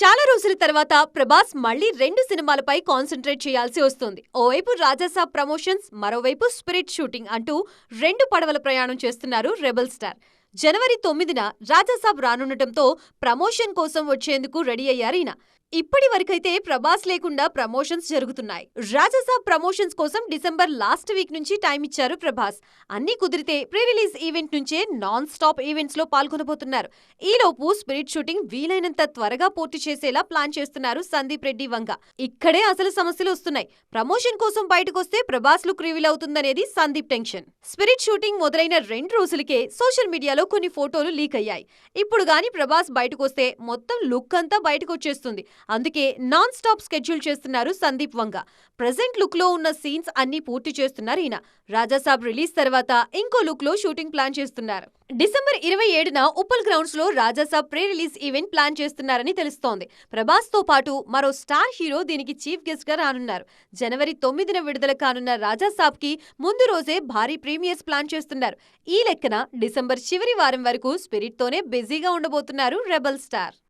చాలా రోజుల తర్వాత ప్రభాస్ మళ్ళీ 2 సినిమాలపై కాన్సంట్రేట్ చేయాల్సి వస్తుంది. ఓవైపు రాజాసాబ్ ప్రమోషన్స్, మరోవైపు స్పిరిట్ షూటింగ్ అంటూ 2 పడవల ప్రయాణం చేస్తున్నారు రెబెల్ స్టార్. జనవరి 9న రాజాసాబ్ రానుండటంతో ప్రమోషన్ కోసం వచ్చేందుకు రెడీ అయ్యారీయన. ఇప్పటి వరకైతే ప్రభాస్ లేకుండా ప్రమోషన్స్ జరుగుతున్నాయి. రాజాసాబ్ ప్రమోషన్స్ కోసం డిసెంబర్ లాస్ట్ వీక్ నుంచి టైం ఇచ్చారు ప్రభాస్. అన్నీ కుదిరితే ప్రీ రిలీజ్ ఈవెంట్ నుంచే నాన్ స్టాప్ ఈవెంట్స్ లో పాల్గొనబోతున్నారు. ఈలోపు స్పిరిట్ షూటింగ్ వీలైనంత త్వరగా పూర్తి చేసేలా ప్లాన్ చేస్తున్నారు సందీప్ రెడ్డి వంగ. ఇక్కడే అసలు సమస్యలు వస్తున్నాయి. ప్రమోషన్ కోసం బయటకొస్తే ప్రభాస్ లుక్ రివీల్ అవుతుందనేది సందీప్ టెన్షన్. స్పిరిట్ షూటింగ్ మొదలైన 2 రోజులకే సోషల్ మీడియాలో కొన్ని ఫోటోలు లీక్ అయ్యాయి. ఇప్పుడు గాని ప్రభాస్ బయటకొస్తే మొత్తం లుక్ అంతా బయటకొచ్చేస్తుంది. అందుకే నాన్ స్టాప్ స్కెడ్యూల్ చేస్తున్నారు సందీప్ వంగ. ప్రెజెంట్ లుక్ లో ఉన్న సీన్స్ అన్ని పూర్తి చేస్తున్నారు ఈయన. రాజాసాబ్ రిలీజ్ తర్వాత ఇంకో లుక్ లో షూటింగ్ ప్లాన్ చేస్తున్నారు. డిసెంబర్ 27న ఉప్పల్ గ్రౌండ్స్ లో Rajasaab pre release event plan చేస్తున్నారని తెలుస్తోంది. ప్రభాస్ తో పాటు మరో స్టార్ హీరో దీనికి చీఫ్ గెస్ట్ గా రానున్నారు. జనవరి 9న విడుదల కానున్న రాజాసాబ్ కి ముందు రోజే భారీ ప్రీమియర్స్ ప్లాన్ చేస్తున్నారు. ఈ లెక్కన డిసెంబర్ చివరి వారం వరకు స్పిరిట్ తోనే బిజీగా ఉండబోతున్నారు రెబెల్ స్టార్.